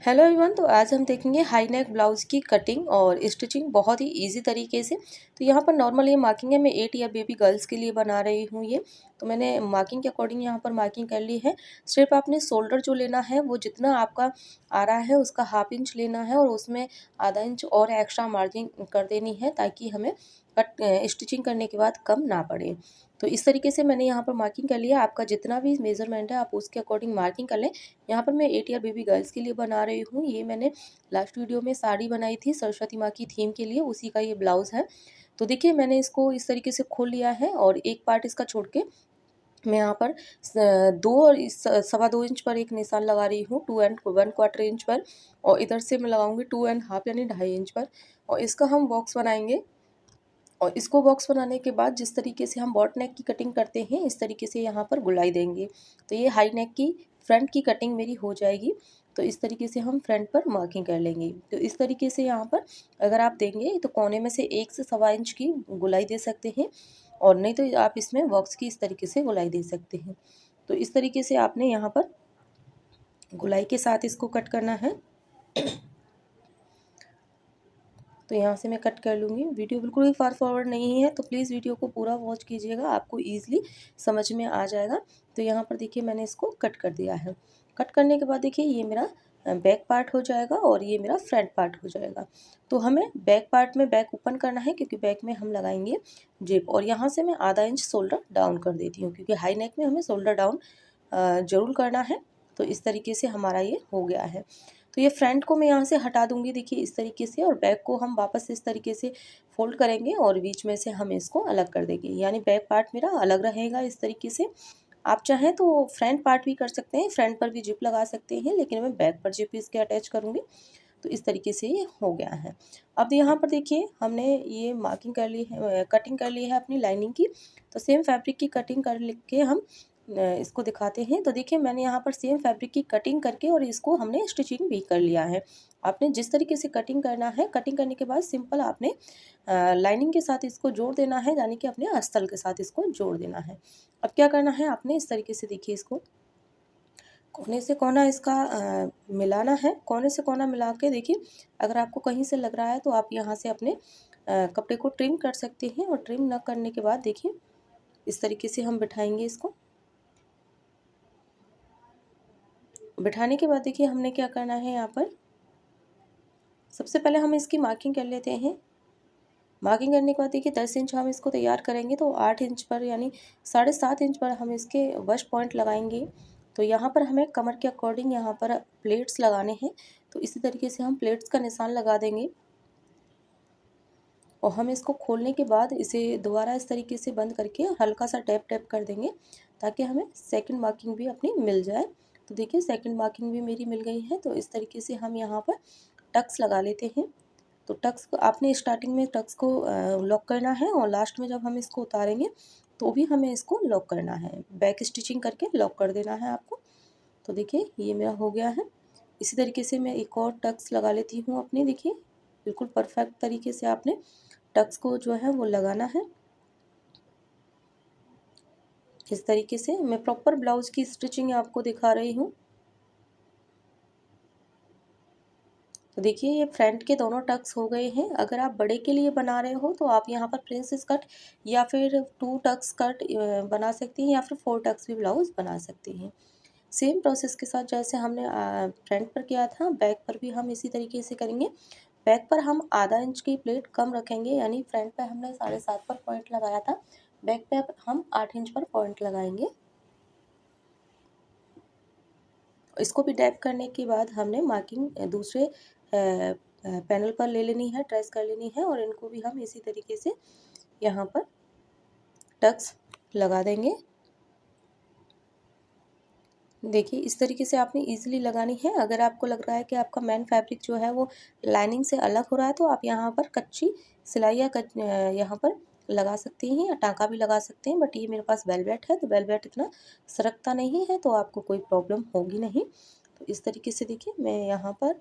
Hello everyone. तो आज हम देखेंगे हाई नेक ब्लाउज़ की कटिंग और स्टिचिंग बहुत ही इजी तरीके से। तो यहाँ पर नॉर्मल ये मार्किंग है, मैं 8 या बेबी गर्ल्स के लिए बना रही हूँ ये। तो मैंने मार्किंग के अकॉर्डिंग यहाँ पर मार्किंग कर ली है। सिर्फ आपने शोल्डर जो लेना है वो जितना आपका आ रहा है उसका हाफ इंच लेना है और उसमें आधा इंच और एक्स्ट्रा मार्जिन कर देनी है ताकि हमें स्टिचिंग करने के बाद कम ना पड़े। तो इस तरीके से मैंने यहाँ पर मार्किंग कर लिया। आपका जितना भी मेज़रमेंट है आप उसके अकॉर्डिंग मार्किंग कर लें। यहाँ पर मैं 8 ईयर बेबी गर्ल्स के लिए बना रही हूँ। ये मैंने लास्ट वीडियो में साड़ी बनाई थी सरस्वती माँ की थीम के लिए, उसी का ये ब्लाउज़ है। तो देखिए मैंने इसको इस तरीके से खोल लिया है और एक पार्ट इसका छोड़ के मैं यहाँ पर 2 और 2.25 इंच पर एक निशान लगा रही हूँ, 2 एंड 1/4 इंच पर, और इधर से मैं लगाऊंगी 2 एंड हाफ यानी 2.5 इंच पर। और इसका हम बॉक्स बनाएंगे। और इसको बॉक्स बनाने के बाद जिस तरीके से हम बॉट नेक की कटिंग करते हैं इस तरीके से यहाँ पर गुलाई देंगे। तो ये हाई नेक की फ्रंट की कटिंग मेरी हो जाएगी। तो इस तरीके से हम फ्रंट पर मार्किंग कर लेंगे। तो इस तरीके से यहाँ पर अगर आप देंगे तो कोने में से 1 से 1.25 इंच की गुलाई दे सकते हैं, और नहीं तो आप इसमें बॉक्स की इस तरीके से गुलाई दे सकते हैं। तो इस तरीके से आपने यहाँ पर गुलाई के साथ इसको कट करना है। तो यहाँ से मैं कट कर लूँगी। वीडियो बिल्कुल भी फास्ट फॉरवर्ड नहीं है तो प्लीज़ वीडियो को पूरा वॉच कीजिएगा, आपको ईज़िली समझ में आ जाएगा। तो यहाँ पर देखिए मैंने इसको कट कर दिया है। कट करने के बाद देखिए ये मेरा बैक पार्ट हो जाएगा और ये मेरा फ्रंट पार्ट हो जाएगा। तो हमें बैक पार्ट में बैक ओपन करना है क्योंकि बैक में हम लगाएंगे जिप, और यहाँ से मैं आधा इंच शोल्डर डाउन कर देती हूँ क्योंकि हाई नेक में हमें शोल्डर डाउन ज़रूर करना है। तो इस तरीके से हमारा ये हो गया है। तो ये फ्रंट को मैं यहाँ से हटा दूँगी देखिए इस तरीके से, और बैक को हम वापस इस तरीके से फोल्ड करेंगे और बीच में से हम इसको अलग कर देंगे, यानी बैक पार्ट मेरा अलग रहेगा इस तरीके से। आप चाहें तो फ्रंट पार्ट भी कर सकते हैं, फ्रंट पर भी जिप लगा सकते हैं, लेकिन मैं बैक पर जिप इसके अटैच करूँगी। तो इस तरीके से ये हो गया है। अब यहाँ पर देखिए हमने ये मार्किंग कर ली है, कटिंग कर ली है अपनी लाइनिंग की। तो सेम फैब्रिक की कटिंग कर के हम इसको दिखाते हैं। तो देखिए मैंने यहाँ पर सेम फैब्रिक की कटिंग करके और इसको हमने स्टिचिंग भी कर लिया है। आपने जिस तरीके से कटिंग करना है, कटिंग करने के बाद सिंपल आपने लाइनिंग के साथ इसको जोड़ देना है, यानी कि अपने अस्तर के साथ इसको जोड़ देना है। अब क्या करना है आपने, इस तरीके से देखिए इसको कोने से कोना इसका मिलाना है। कोने से कोना मिला के देखिए अगर आपको कहीं से लग रहा है तो आप यहाँ से अपने कपड़े को ट्रिम कर सकते हैं, और ट्रिम न करने के बाद देखिए इस तरीके से हम बिठाएंगे इसको। बिठाने के बाद देखिए हमने क्या करना है, यहाँ पर सबसे पहले हम इसकी मार्किंग कर लेते हैं। मार्किंग करने के बाद देखिए 10 इंच हम इसको तैयार करेंगे, तो 8 इंच पर यानी 7.5 इंच पर हम इसके वश पॉइंट लगाएंगे। तो यहाँ पर हमें कमर के अकॉर्डिंग यहाँ पर प्लेट्स लगाने हैं। तो इसी तरीके से हम प्लेट्स का निशान लगा देंगे, और हम इसको खोलने के बाद इसे दोबारा इस तरीके से बंद करके हल्का सा टैप टैप कर देंगे ताकि हमें सेकंड मार्किंग भी अपनी मिल जाए। तो देखिए सेकंड मार्किंग भी मेरी मिल गई है। तो इस तरीके से हम यहाँ पर टक्स लगा लेते हैं। तो टक्स को आपने स्टार्टिंग में टक्स को लॉक करना है, और लास्ट में जब हम इसको उतारेंगे तो भी हमें इसको लॉक करना है, बैक स्टिचिंग करके लॉक कर देना है आपको। तो देखिए ये मेरा हो गया है। इसी तरीके से मैं एक और टक्स लगा लेती हूँ अपनी। देखिए बिल्कुल परफेक्ट तरीके से आपने टक्स को जो है वो लगाना है। इस तरीके से मैं प्रॉपर ब्लाउज की स्टिचिंग आपको दिखा रही हूँ। तो देखिए ये फ्रंट के दोनों टक्स हो गए हैं। अगर आप बड़े के लिए बना रहे हो तो आप यहाँ पर प्रिंसेस कट या फिर 2 टक्स कट बना सकती हैं, या फिर 4 टक्स भी ब्लाउज बना सकती हैं। सेम प्रोसेस के साथ जैसे हमने फ्रंट पर किया था, बैक पर भी हम इसी तरीके से करेंगे। बैक पर हम आधा इंच की प्लेट कम रखेंगे, यानी फ्रंट पे हमने 7.5 पर पॉइंट लगाया था, बैक पे हम 8 इंच पर पॉइंट लगाएंगे। इसको भी टैप करने के बाद हमने मार्किंग दूसरे पैनल पर ले लेनी है, ट्रेस कर लेनी है, और इनको भी हम इसी तरीके से यहाँ पर टक्स लगा देंगे। देखिए इस तरीके से आपने इजीली लगानी है। अगर आपको लग रहा है कि आपका मेन फैब्रिक जो है वो लाइनिंग से अलग हो रहा है तो आप यहाँ पर कच्ची सिलाई या यहाँ पर लगा सकते हैं, या टाँका भी लगा सकते हैं। बट ये मेरे पास वेलवेट है तो वेलवेट इतना सरकता नहीं है, तो आपको कोई प्रॉब्लम होगी नहीं। तो इस तरीके से देखिए मैं यहाँ पर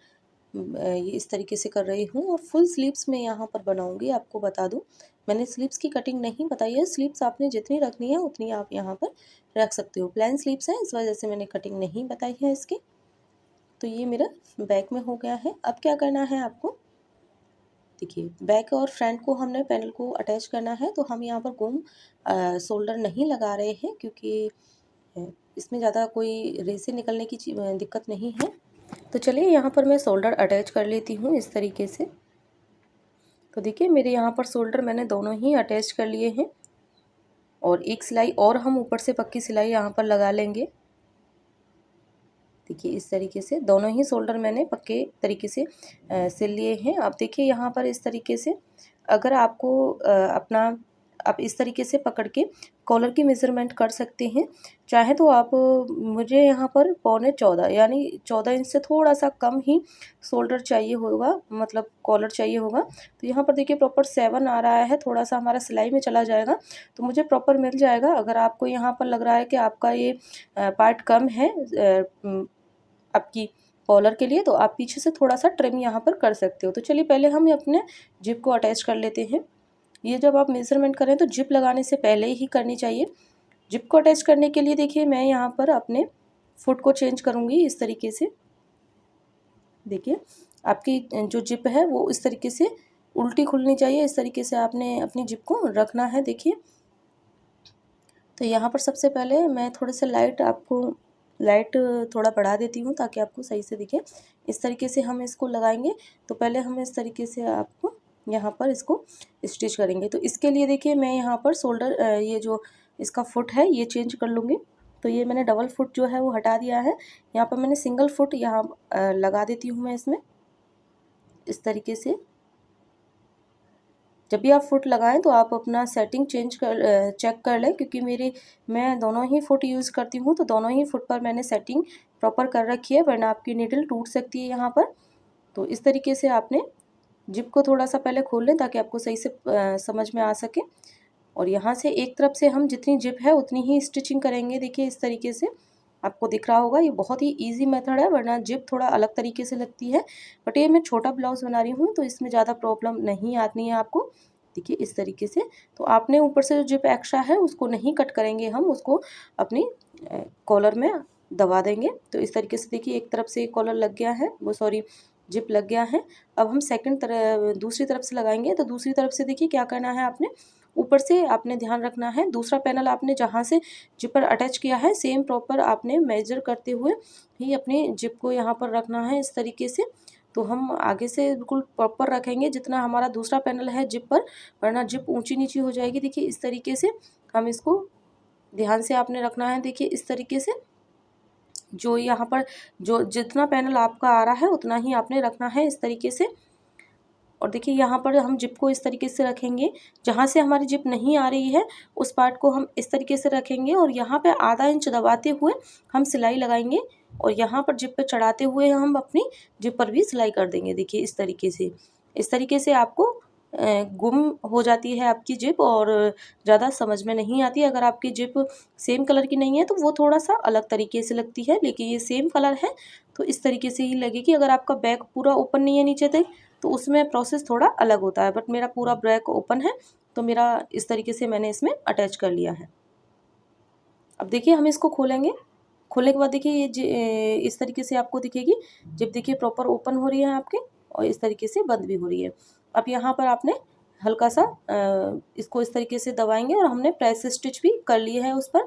ये इस तरीके से कर रही हूँ, और फुल स्लीव्स में यहाँ पर बनाऊँगी। आपको बता दूँ मैंने स्लीव्स की कटिंग नहीं बताई है। स्लीव्स आपने जितनी रखनी है उतनी आप यहाँ पर रख सकते हो। प्लेन स्लीव्स हैं इस वजह से मैंने कटिंग नहीं बताई है इसकी। तो ये मेरा बैक में हो गया है। अब क्या करना है आपको, देखिए बैक और फ्रंट को हमने पैनल को अटैच करना है, तो हम यहाँ पर गोम शोल्डर नहीं लगा रहे हैं क्योंकि इसमें ज़्यादा कोई रेसे निकलने की दिक्कत नहीं है। तो चलिए यहाँ पर मैं शोल्डर अटैच कर लेती हूँ इस तरीके से। तो देखिए मेरे यहाँ पर शोल्डर मैंने दोनों ही अटैच कर लिए हैं और एक सिलाई और हम ऊपर से पक्की सिलाई यहाँ पर लगा लेंगे। देखिए इस तरीके से दोनों ही शोल्डर मैंने पक्के तरीके से सिल लिए हैं। अब देखिए यहाँ पर इस तरीके से अगर आपको आप इस तरीके से पकड़ के कॉलर की मेज़रमेंट कर सकते हैं। चाहे तो आप मुझे यहाँ पर 14.25 यानी 14 इंच से थोड़ा सा कम ही शोल्डर चाहिए होगा, मतलब कॉलर चाहिए होगा। तो यहाँ पर देखिए प्रॉपर 7 आ रहा है, थोड़ा सा हमारा सिलाई में चला जाएगा तो मुझे प्रॉपर मिल जाएगा। अगर आपको यहाँ पर लग रहा है कि आपका ये पार्ट कम है आपकी कॉलर के लिए, तो आप पीछे से थोड़ा सा ट्रिम यहाँ पर कर सकते हो। तो चलिए पहले हम अपने जिप को अटैच कर लेते हैं। ये जब आप मेज़रमेंट करें तो जिप लगाने से पहले ही करनी चाहिए। जिप को अटैच करने के लिए देखिए मैं यहाँ पर अपने फुट को चेंज करूँगी इस तरीके से। देखिए आपकी जो जिप है वो इस तरीके से उल्टी खुलनी चाहिए, इस तरीके से आपने अपनी जिप को रखना है। देखिए तो यहाँ पर सबसे पहले मैं थोड़े से लाइट थोड़ा बढ़ा देती हूँ ताकि आपको सही से दिखे। इस तरीके से हम इसको लगाएंगे। तो पहले हम इस तरीके से आपको यहाँ पर इसको स्टिच करेंगे। तो इसके लिए देखिए मैं यहाँ पर शोल्डर ये जो इसका फुट है ये चेंज कर लूँगी। तो ये मैंने डबल फुट जो है वो हटा दिया है। यहाँ पर मैंने सिंगल फुट यहाँ लगा देती हूँ मैं इसमें इस तरीके से। जब भी आप फुट लगाएं तो आप अपना सेटिंग चेक कर लें, क्योंकि मैं दोनों ही फुट यूज़ करती हूँ, तो दोनों ही फुट पर मैंने सेटिंग प्रॉपर कर रखी है, वरना आपकी नीडल टूट सकती है यहाँ पर। तो इस तरीके से आपने जिप को थोड़ा सा पहले खोल लें ताकि आपको सही से समझ में आ सके। और यहाँ से एक तरफ से हम जितनी जिप है उतनी ही स्टिचिंग करेंगे। देखिए इस तरीके से आपको दिख रहा होगा, ये बहुत ही इजी मेथड है, वरना जिप थोड़ा अलग तरीके से लगती है। बट ये मैं छोटा ब्लाउज़ बना रही हूँ तो इसमें ज़्यादा प्रॉब्लम नहीं आती है आपको। देखिए इस तरीके से। तो आपने ऊपर से जो जिप एक्स्ट्रा है उसको नहीं कट करेंगे, हम उसको अपनी कॉलर में दबा देंगे। तो इस तरीके से देखिए एक तरफ से कॉलर लग गया है, वो सॉरी जिप लग गया है। अब हम दूसरी तरफ से लगाएंगे। तो दूसरी तरफ से देखिए क्या करना है, आपने ऊपर से आपने ध्यान रखना है, दूसरा पैनल आपने जहाँ से जिप पर अटैच किया है सेम प्रॉपर आपने मेजर करते हुए ही अपनी जिप को यहाँ पर रखना है इस तरीके से। तो हम आगे से बिल्कुल प्रॉपर रखेंगे जितना हमारा दूसरा पैनल है जिप पर, वरना जिप ऊंची नीची हो जाएगी। देखिए इस तरीके से हम इसको ध्यान से आपने रखना है। देखिए इस तरीके से जो यहाँ पर जो जितना पैनल आपका आ रहा है उतना ही आपने रखना है इस तरीके से। और देखिए यहाँ पर हम जिप को इस तरीके से रखेंगे, जहाँ से हमारी जिप नहीं आ रही है उस पार्ट को हम इस तरीके से रखेंगे और यहाँ पे आधा इंच दबाते हुए हम सिलाई लगाएंगे और यहाँ पर जिप पे चढ़ाते हुए हम अपनी जिप पर भी सिलाई कर देंगे। देखिए इस तरीके से आपको गुम हो जाती है आपकी जिप और ज़्यादा समझ में नहीं आती। अगर आपकी जिप सेम कलर की नहीं है तो वो थोड़ा सा अलग तरीके से लगती है, लेकिन ये सेम कलर है तो इस तरीके से ही लगेगी। अगर आपका बैक पूरा ओपन नहीं है नीचे तक तो उसमें प्रोसेस थोड़ा अलग होता है, बट मेरा पूरा बैक ओपन है तो मेरा इस तरीके से मैंने इसमें अटैच कर लिया है। अब देखिए हम इसको खोलेंगे। खोलने के बाद देखिए ये इस तरीके से आपको दिखेगी जिप। देखिए प्रॉपर ओपन हो रही है आपके और इस तरीके से बंद भी हो रही है। अब यहाँ पर आपने हल्का सा इसको इस तरीके से दबाएंगे और हमने प्रेस स्टिच भी कर लिए है उस पर।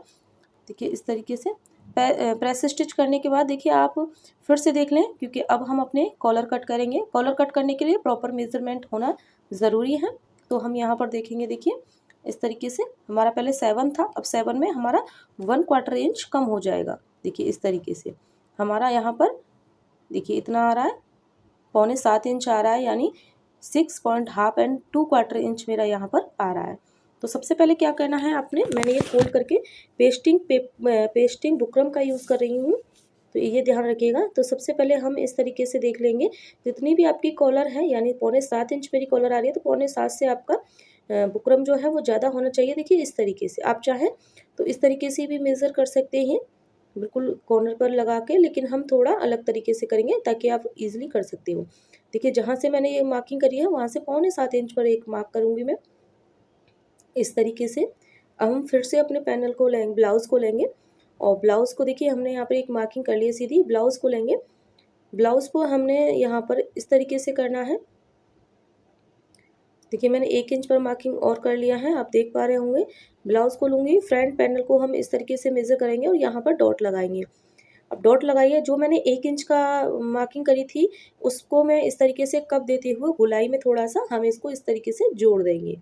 देखिए इस तरीके से प्रेस स्टिच करने के बाद देखिए आप फिर से देख लें, क्योंकि अब हम अपने कॉलर कट करेंगे। कॉलर कट करने के लिए प्रॉपर मेजरमेंट होना ज़रूरी है। तो हम यहाँ पर देखेंगे, देखिए इस तरीके से हमारा पहले 7 था, अब 7 में हमारा 1/4 इंच कम हो जाएगा। देखिए इस तरीके से हमारा यहाँ पर देखिए इतना आ रहा है, 6.25 इंच आ रहा है, यानी 6.5 एंड 2/4 इंच मेरा यहाँ पर आ रहा है। तो सबसे पहले क्या करना है आपने, मैंने ये फोल्ड करके पेस्टिंग बुकरम का यूज़ कर रही हूँ, तो ये ध्यान रखिएगा। तो सबसे पहले हम इस तरीके से देख लेंगे जितनी भी आपकी कॉलर है, यानी 6.25 इंच मेरी कॉलर आ रही है तो 6.25 से आपका बुकरम जो है वो ज़्यादा होना चाहिए। देखिए इस तरीके से आप चाहें तो इस तरीके से भी मेज़र कर सकते हैं, बिल्कुल कॉर्नर पर लगा के, लेकिन हम थोड़ा अलग तरीके से करेंगे ताकि आप इजीली कर सकते हो। देखिए जहाँ से मैंने ये मार्किंग करी है वहाँ से 6.25 इंच पर एक मार्क करूँगी मैं इस तरीके से। अब हम फिर से अपने पैनल को ब्लाउज़ को लेंगे और ब्लाउज़ को देखिए हमने यहाँ पर एक मार्किंग कर ली है सीधी। ब्लाउज़ को लेंगे ब्लाउज़ को हमने यहाँ पर इस तरीके से करना है। देखिए मैंने 1 इंच पर मार्किंग और कर लिया है, आप देख पा रहे होंगे। ब्लाउज़ को लूँगी, फ्रंट पैनल को हम इस तरीके से मेज़र करेंगे और यहाँ पर डॉट लगाएंगे। अब डॉट लगाइए, जो मैंने 1 इंच का मार्किंग करी थी उसको मैं इस तरीके से कप देते हुए गुलाई में थोड़ा-सा हम इसको इस तरीके से जोड़ देंगे।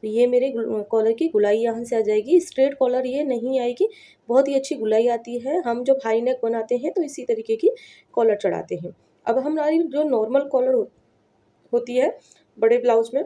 तो ये मेरे कॉलर की गुलाई यहाँ से आ जाएगी। स्ट्रेट कॉलर ये नहीं आएगी, बहुत ही अच्छी गुलाई आती है। हम जब हाई नेक बनाते हैं तो इसी तरीके की कॉलर चढ़ाते हैं। अब हमारी जो नॉर्मल कॉलर होती है बड़े ब्लाउज में,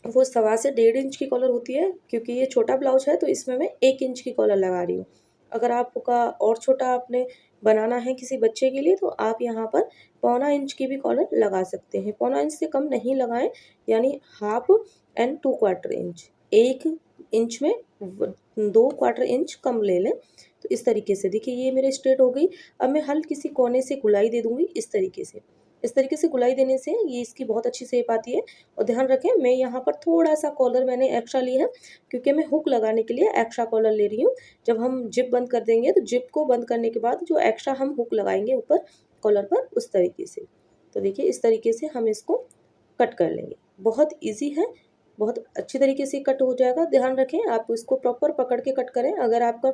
वो 1.25 से 1.5 इंच की कॉलर होती है। क्योंकि ये छोटा ब्लाउज है तो इसमें मैं 1 इंच की कॉलर लगा रही हूँ। अगर आपका और छोटा आपने बनाना है किसी बच्चे के लिए तो आप यहाँ पर 1.25 इंच की भी कॉलर लगा सकते हैं। 1.25 इंच से कम नहीं लगाएं, यानी 1/2 एंड 2 क्वार्टर इंच। 1 इंच में 2 क्वार्टर इंच कम ले लें। तो इस तरीके से देखिए ये मेरे स्ट्रेट हो गई। अब मैं हल्की सी कोने से गुलाई दे दूँगी इस तरीके से। इस तरीके से गुलाई देने से ये इसकी बहुत अच्छी शेप आती है। और ध्यान रखें मैं यहाँ पर थोड़ा-सा कॉलर मैंने एक्स्ट्रा ली है, क्योंकि मैं हुक लगाने के लिए एक्स्ट्रा कॉलर ले रही हूँ। जब हम जिप बंद कर देंगे तो जिप को बंद करने के बाद जो एक्स्ट्रा हम हुक लगाएंगे ऊपर कॉलर पर, उस तरीके से। तो देखिए इस तरीके से हम इसको कट कर लेंगे। बहुत ईज़ी है, बहुत अच्छी तरीके से कट हो जाएगा। ध्यान रखें आप इसको प्रॉपर पकड़ के कट करें। अगर आपका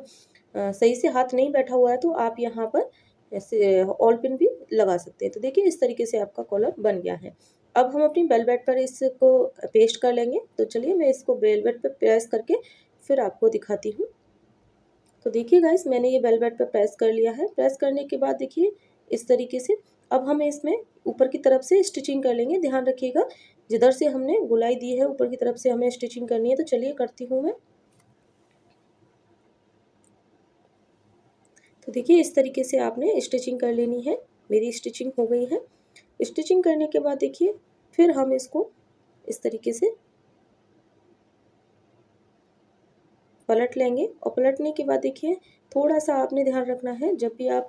सही से हाथ नहीं बैठा हुआ है तो आप यहाँ पर ऐसे ऑल पिन भी लगा सकते हैं। तो देखिए इस तरीके से आपका कॉलर बन गया है। अब हम अपनी वेलवेट पर इसको पेस्ट कर लेंगे। तो चलिए मैं इसको वेलवेट पर प्रेस करके फिर आपको दिखाती हूँ। तो देखिए गाइस मैंने ये वेलवेट पर प्रेस कर लिया है। प्रेस करने के बाद देखिए इस तरीके से अब हमें इसमें ऊपर की तरफ से स्टिचिंग कर लेंगे। ध्यान रखिएगा जिधर से हमने गुलाई दी है ऊपर की तरफ से हमें स्टिचिंग करनी है। तो चलिए करती हूँ मैं। तो देखिए इस तरीके से आपने स्टिचिंग कर लेनी है। मेरी स्टिचिंग हो गई है। स्टिचिंग करने के बाद देखिए फिर हम इसको इस तरीके से पलट लेंगे। और पलटने के बाद देखिए थोड़ा-सा आपने ध्यान रखना है, जब भी आप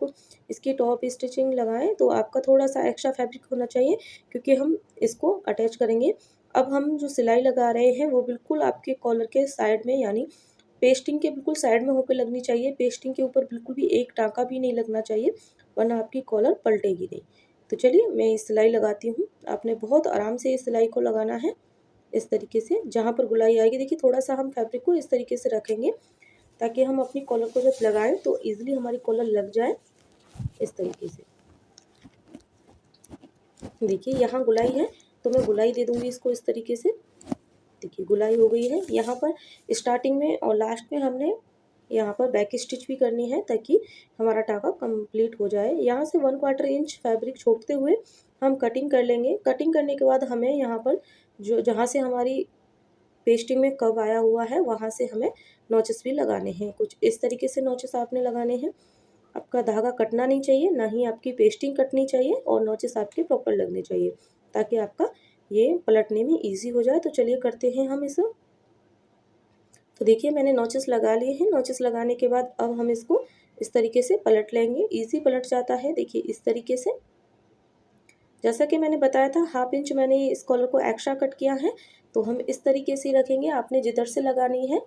इसकी टॉप स्टिचिंग लगाएँ तो आपका थोड़ा-सा एक्स्ट्रा फैब्रिक होना चाहिए, क्योंकि हम इसको अटैच करेंगे। अब हम जो सिलाई लगा रहे हैं वो बिल्कुल आपके कॉलर के साइड में, यानी पेस्टिंग के बिल्कुल साइड में होकर लगनी चाहिए। पेस्टिंग के ऊपर बिल्कुल भी एक टाँका भी नहीं लगना चाहिए, वरना आपकी कॉलर पलटेगी नहीं। तो चलिए मैं ये सिलाई लगाती हूँ। आपने बहुत आराम से इस सिलाई को लगाना है। इस तरीके से जहाँ पर गुलाई आएगी देखिए थोड़ा-सा हम फैब्रिक को इस तरीके से रखेंगे, ताकि हम अपनी कॉलर को जब लगाएँ तो ईज़िली हमारी कॉलर लग जाए इस तरीके से। देखिए यहाँ गुलाई है तो मैं गुलाई दे दूँगी इसको इस तरीके से। देखिए गुलाई हो गई है। यहाँ पर स्टार्टिंग में और लास्ट में हमने यहाँ पर बैक स्टिच भी करनी है, ताकि हमारा टाँका कंप्लीट हो जाए। यहाँ से 1 क्वार्टर इंच फैब्रिक छोड़ते हुए हम कटिंग कर लेंगे। कटिंग करने के बाद हमें यहाँ पर जो जहाँ से हमारी पेस्टिंग में कर्व आया हुआ है वहाँ से हमें नॉचेस भी लगाने हैं। कुछ इस तरीके से नॉचेस आपने लगाने हैं। आपका धागा कटना नहीं चाहिए, ना ही आपकी पेस्टिंग कटनी चाहिए, और नॉचेस आपके प्रॉपर लगने चाहिए, ताकि आपका ये पलटने में ईजी हो जाए। तो चलिए करते हैं हम इसे। तो देखिए मैंने नॉचेस लगा लिए हैं। नॉचेस लगाने के बाद अब हम इसको इस तरीके से पलट लेंगे। ईजी पलट जाता है देखिए इस तरीके से। जैसा कि मैंने बताया था 1/2 इंच मैंने इस कॉलर को एक्स्ट्रा कट किया है, तो हम इस तरीके से रखेंगे। आपने जिधर से लगानी है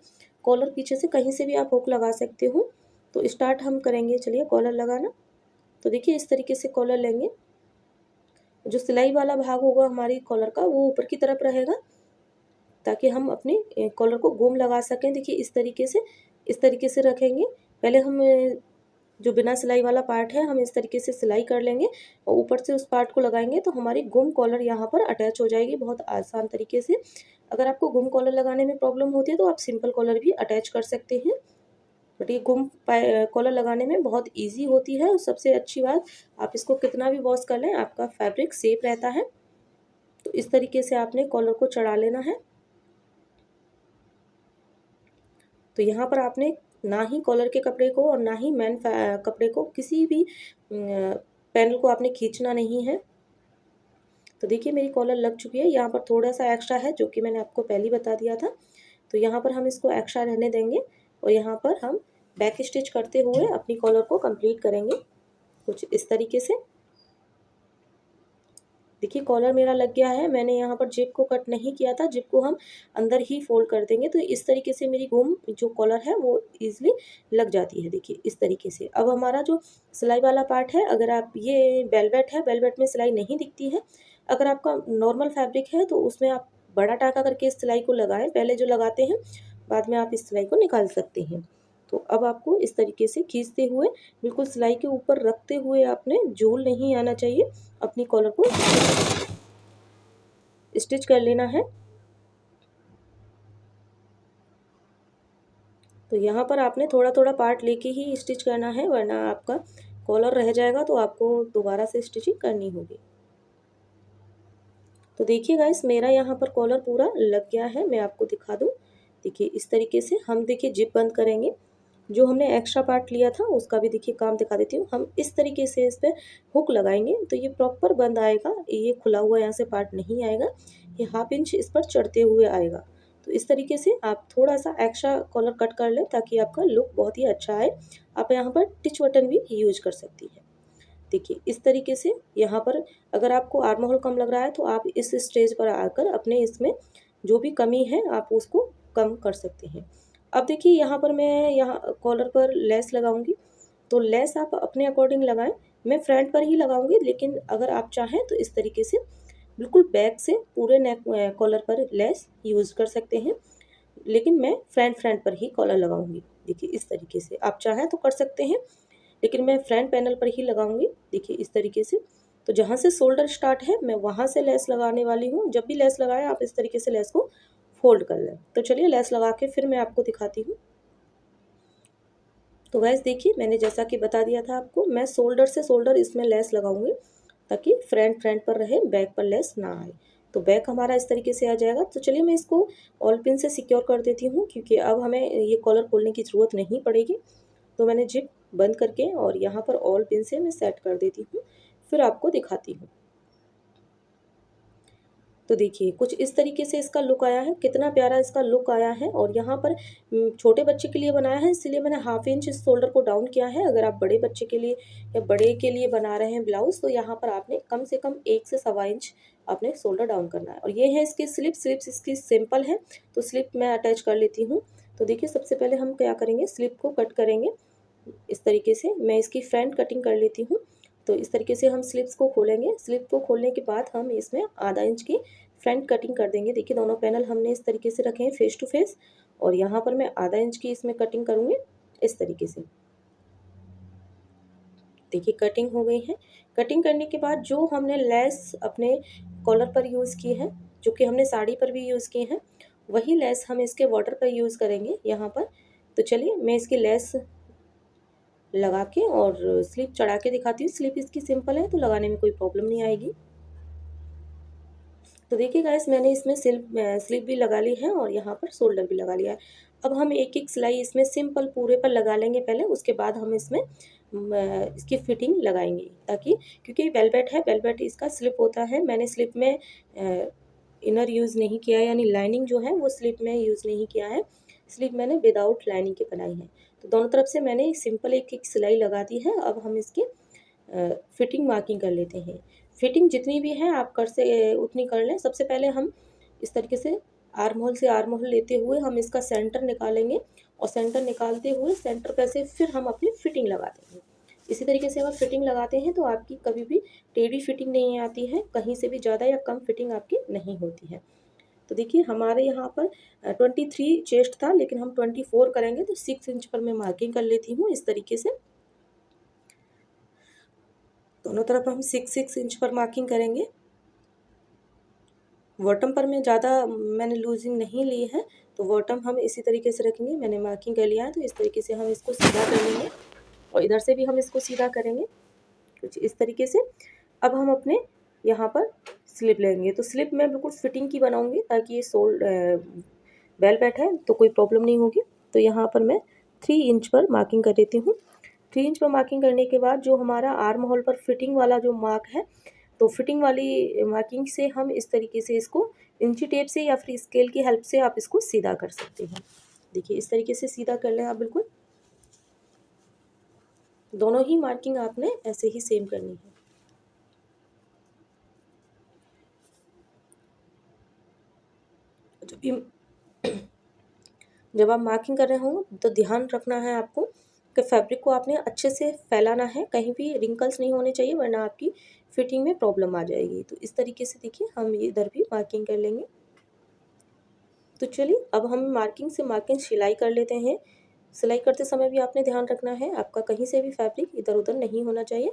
कॉलर, पीछे से कहीं से भी आप हुक लगा सकते हो। तो स्टार्ट हम करेंगे, चलिए कॉलर लगाना। तो देखिए इस तरीके से कॉलर लेंगे। जो सिलाई वाला भाग होगा हमारी कॉलर का वो ऊपर की तरफ रहेगा, ताकि हम अपने कॉलर को गोम लगा सकें। देखिए इस तरीके से रखेंगे। पहले हम जो बिना सिलाई वाला पार्ट है हम इस तरीके से सिलाई कर लेंगे और ऊपर से उस पार्ट को लगाएंगे तो हमारी गुम कॉलर यहाँ पर अटैच हो जाएगी बहुत आसान तरीके से। अगर आपको गुम कॉलर लगाने में प्रॉब्लम होती है तो आप सिंपल कॉलर भी अटैच कर सकते हैं, बट ये गुम कॉलर लगाने में बहुत ईजी होती है। और सबसे अच्छी बात, आप इसको कितना भी वॉश कर लें आपका फैब्रिक सेफ रहता है। तो इस तरीके से आपने कॉलर को चढ़ा लेना है। तो यहाँ पर आपने ना ही कॉलर के कपड़े को और ना ही मैन कपड़े को, किसी भी पैनल को आपने खींचना नहीं है। तो देखिए मेरी कॉलर लग चुकी है। यहाँ पर थोड़ा सा एक्स्ट्रा है जो कि मैंने आपको पहले ही बता दिया था। तो यहाँ पर हम इसको एक्स्ट्रा रहने देंगे और यहाँ पर हम बैक स्टिच करते हुए अपनी कॉलर को कंप्लीट करेंगे कुछ इस तरीके से। देखिए कॉलर मेरा लग गया है। मैंने यहाँ पर जिप को कट नहीं किया था, जिप को हम अंदर ही फोल्ड कर देंगे। तो इस तरीके से मेरी घूम जो कॉलर है वो ईजिली लग जाती है। देखिए इस तरीके से। अब हमारा जो सिलाई वाला पार्ट है, अगर आप ये वेलवेट है, वेलवेट में सिलाई नहीं दिखती है। अगर आपका नॉर्मल फैब्रिक है तो उसमें आप बड़ा टाँका करके इस सिलाई को लगाएं, पहले जो लगाते हैं, बाद में आप इस सिलाई को निकाल सकते हैं। तो अब आपको इस तरीके से खींचते हुए बिल्कुल सिलाई के ऊपर रखते हुए आपने झूल नहीं आना चाहिए, अपनी कॉलर को स्टिच कर लेना है। तो यहाँ पर आपने थोड़ा थोड़ा पार्ट लेके ही स्टिच करना है, वरना आपका कॉलर रह जाएगा तो आपको दोबारा से स्टिचिंग करनी होगी। तो देखिए गाइस, मेरा यहाँ पर कॉलर पूरा लग गया है। मैं आपको दिखा दूँ। देखिए इस तरीके से हम देखिए जिप बंद करेंगे। जो हमने एक्स्ट्रा पार्ट लिया था उसका भी देखिए काम दिखा देती हूँ। हम इस तरीके से इस पर हुक लगाएंगे तो ये प्रॉपर बंद आएगा, ये खुला हुआ यहाँ से पार्ट नहीं आएगा, ये 1/2 इंच इस पर चढ़ते हुए आएगा। तो इस तरीके से आप थोड़ा सा एक्स्ट्रा कॉलर कट कर लें ताकि आपका लुक बहुत ही अच्छा आए। आप यहाँ पर टिच बटन भी यूज कर सकती है। देखिए इस तरीके से यहाँ पर अगर आपको आर्म होल कम लग रहा है तो आप इस स्टेज पर आकर अपने इसमें जो भी कमी है आप उसको कम कर सकते हैं। अब देखिए यहाँ पर मैं यहाँ कॉलर पर लेस लगाऊंगी, तो लेस आप अपने अकॉर्डिंग लगाएं। मैं फ्रंट पर ही लगाऊंगी, लेकिन अगर आप चाहें तो इस तरीके से बिल्कुल बैक से पूरे नेक कॉलर पर लेस यूज़ कर सकते हैं, लेकिन मैं फ्रंट पर ही कॉलर लगाऊंगी। देखिए इस तरीके से आप चाहें तो कर सकते हैं, लेकिन मैं फ्रंट पैनल पर ही लगाऊंगी। देखिए इस तरीके से। तो जहाँ से शोल्डर स्टार्ट है मैं वहाँ से लेस लगाने वाली हूँ। जब भी लेस लगाएं आप इस तरीके से लेस को फोल्ड कर लें। तो चलिए लेस लगा के फिर मैं आपको दिखाती हूँ। तो गैस देखिए, मैंने जैसा कि बता दिया था आपको, मैं शोल्डर से शोल्डर इसमें लेस लगाऊंगी ताकि फ्रंट पर रहे, बैक पर लेस ना आए। तो बैक हमारा इस तरीके से आ जाएगा। तो चलिए मैं इसको ऑल पिन से सिक्योर कर देती हूँ, क्योंकि अब हमें ये कॉलर खोलने की ज़रूरत नहीं पड़ेगी। तो मैंने जिप बंद करके और यहाँ पर ऑल पिन से मैं सेट कर देती हूँ, फिर आपको दिखाती हूँ। तो देखिए कुछ इस तरीके से इसका लुक आया है, कितना प्यारा इसका लुक आया है। और यहाँ पर छोटे बच्चे के लिए बनाया है, इसलिए मैंने 1/2 इंच इस शोल्डर को डाउन किया है। अगर आप बड़े बच्चे के लिए या बड़े के लिए बना रहे हैं ब्लाउज, तो यहाँ पर आपने कम से कम 1 से 1.25 इंच आपने शोल्डर डाउन करना है। और ये है इसकी स्लिप्स इसकी सिंपल है, तो स्लिप मैं अटैच कर लेती हूँ। तो देखिए सबसे पहले हम क्या करेंगे, स्लिप को कट करेंगे। इस तरीके से मैं इसकी फ्रंट कटिंग कर लेती हूँ। तो इस तरीके से हम स्लिप्स को खोलेंगे। स्लिप को खोलने के बाद हम इसमें आधा इंच की फ्रंट कटिंग कर देंगे। देखिए दोनों पैनल हमने इस तरीके से रखे हैं फेस टू फेस, और यहाँ पर मैं आधा इंच की इसमें कटिंग करूँगी इस तरीके से। देखिए कटिंग हो गई है। कटिंग करने के बाद जो हमने लेस अपने कॉलर पर यूज़ की है, जो कि हमने साड़ी पर भी यूज़ की है, वही लेस हम इसके बॉर्डर पर यूज़ करेंगे यहाँ पर। तो चलिए मैं इसकी लेस लगा के और स्लिप चढ़ा के दिखाती हूँ। स्लिप इसकी सिंपल है तो लगाने में कोई प्रॉब्लम नहीं आएगी। तो देखिए गाइस, मैंने इसमें स्लिप भी लगा ली है और यहाँ पर शोल्डर भी लगा लिया है। अब हम एक एक सिलाई इसमें सिंपल पूरे पर लगा लेंगे पहले, उसके बाद हम इसमें इसकी फिटिंग लगाएंगे, ताकि क्योंकि वेलवेट है, वेलवेट इसका स्लिप होता है। मैंने स्लिप में इनर यूज़ नहीं किया है, यानी लाइनिंग जो है वो स्लिप में यूज़ नहीं किया है। स्लिप मैंने विदाउट लाइनिंग के बनाई है। तो दोनों तरफ से मैंने सिंपल एक एक सिलाई लगा दी है। अब हम इसकी फिटिंग मार्किंग कर लेते हैं। फिटिंग जितनी भी है आप कर से उतनी कर लें। सबसे पहले हम इस तरीके से आर्म होल से आर्म होल लेते हुए हम इसका सेंटर निकालेंगे, और सेंटर निकालते हुए सेंटर पे से फिर हम अपनी फिटिंग लगाते हैं। इसी तरीके से अगर फिटिंग लगाते हैं तो आपकी कभी भी टेढ़ी फिटिंग नहीं आती है, कहीं से भी ज़्यादा या कम फिटिंग आपकी नहीं होती है। तो देखिए हमारे यहाँ पर 23 चेस्ट था, लेकिन हम 24 करेंगे, तो 6 इंच पर मैं मार्किंग कर लेती हूँ इस तरीके से। दोनों तरफ हम 6 इंच पर मार्किंग करेंगे। बॉटम पर मैं ज़्यादा मैंने लूजिंग नहीं ली है, तो बॉटम हम इसी तरीके से रखेंगे। मैंने मार्किंग कर लिया है, तो इस तरीके से हम इसको सीधा कर लेंगे, और इधर से भी हम इसको सीधा करेंगे कुछ इस तरीके से। अब हम अपने यहाँ पर स्लिप लेंगे, तो स्लिप मैं बिल्कुल फिटिंग की बनाऊँगी ताकि ये बेल बैठ है तो कोई प्रॉब्लम नहीं होगी। तो यहाँ पर मैं 3 इंच पर मार्किंग कर देती हूँ। 3 इंच पर मार्किंग करने के बाद जो हमारा आर्म होल पर फिटिंग वाला जो मार्क है, तो फिटिंग वाली मार्किंग से हम इस तरीके से इसको इंची टेप से या फिर स्केल की हेल्प से आप इसको सीधा कर सकते हैं। देखिए इस तरीके से सीधा कर लें आप बिल्कुल। दोनों ही मार्किंग आपने ऐसे ही सेम करनी है। जब आप मार्किंग कर रहे हो तो ध्यान रखना है आपको कि फैब्रिक को आपने अच्छे से फैलाना है, कहीं भी रिंकल्स नहीं होने चाहिए वरना आपकी फिटिंग में प्रॉब्लम आ जाएगी। तो इस तरीके से देखिए हम इधर भी मार्किंग कर लेंगे। तो चलिए अब हम मार्किंग से मार्किंग सिलाई कर लेते हैं। सिलाई करते समय भी आपने ध्यान रखना है आपका कहीं से भी फैब्रिक इधर उधर नहीं होना चाहिए।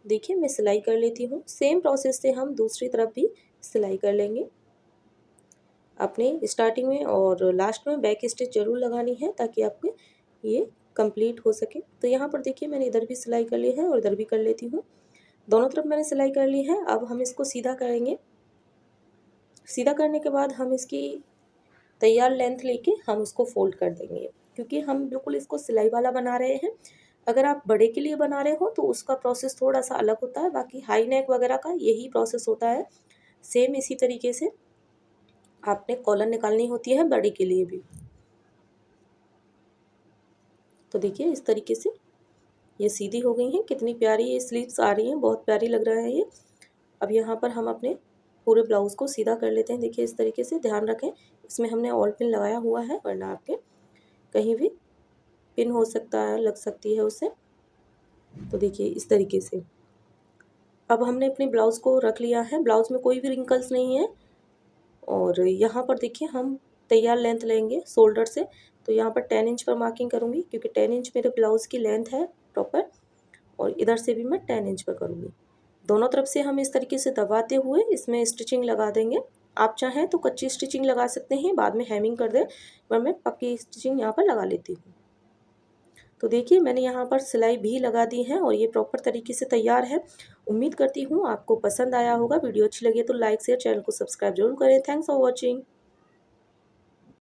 देखिए मैं सिलाई कर लेती हूँ। सेम प्रोसेस से हम दूसरी तरफ भी सिलाई कर लेंगे। आपने स्टार्टिंग में और लास्ट में बैक स्टिच जरूर लगानी है ताकि आपके ये कंप्लीट हो सके। तो यहाँ पर देखिए मैंने इधर भी सिलाई कर ली है और इधर भी कर लेती हूँ। दोनों तरफ मैंने सिलाई कर ली है। अब हम इसको सीधा करेंगे। सीधा करने के बाद हम इसकी तैयार लेंथ लेके हम उसको फोल्ड कर देंगे, क्योंकि हम बिल्कुल इसको सिलाई वाला बना रहे हैं। अगर आप बड़े के लिए बना रहे हो तो उसका प्रोसेस थोड़ा सा अलग होता है, बाकी हाई नेक वगैरह का यही प्रोसेस होता है। सेम इसी तरीके से आपने कॉलर निकालनी होती है बड़ी के लिए भी। तो देखिए इस तरीके से ये सीधी हो गई हैं। कितनी प्यारी ये स्लीव्स आ रही हैं, बहुत प्यारी लग रहा है ये। अब यहाँ पर हम अपने पूरे ब्लाउज़ को सीधा कर लेते हैं। देखिए इस तरीके से ध्यान रखें इसमें हमने ऑल पिन लगाया हुआ है वरना आपके कहीं भी पिन हो सकता है, लग सकती है उससे। तो देखिए इस तरीके से अब हमने अपने ब्लाउज़ को रख लिया है। ब्लाउज़ में कोई भी रिंकल्स नहीं है। और यहाँ पर देखिए हम तैयार लेंथ लेंगे शोल्डर से। तो यहाँ पर 10 इंच पर मार्किंग करूँगी, क्योंकि 10 इंच मेरे ब्लाउज़ की लेंथ है प्रॉपर। और इधर से भी मैं 10 इंच पर करूँगी। दोनों तरफ से हम इस तरीके से दबाते हुए इसमें स्टिचिंग लगा देंगे। आप चाहें तो कच्ची स्टिचिंग लगा सकते हैं, बाद में हेमिंग कर दें, पर मैं पक्की स्टिचिंग यहाँ पर लगा लेती हूँ। तो देखिए मैंने यहाँ पर सिलाई भी लगा दी है और ये प्रॉपर तरीके से तैयार है। उम्मीद करती हूँ आपको पसंद आया होगा। वीडियो अच्छी लगी तो लाइक शेयर, चैनल को सब्सक्राइब जरूर करें। Thanks for watching.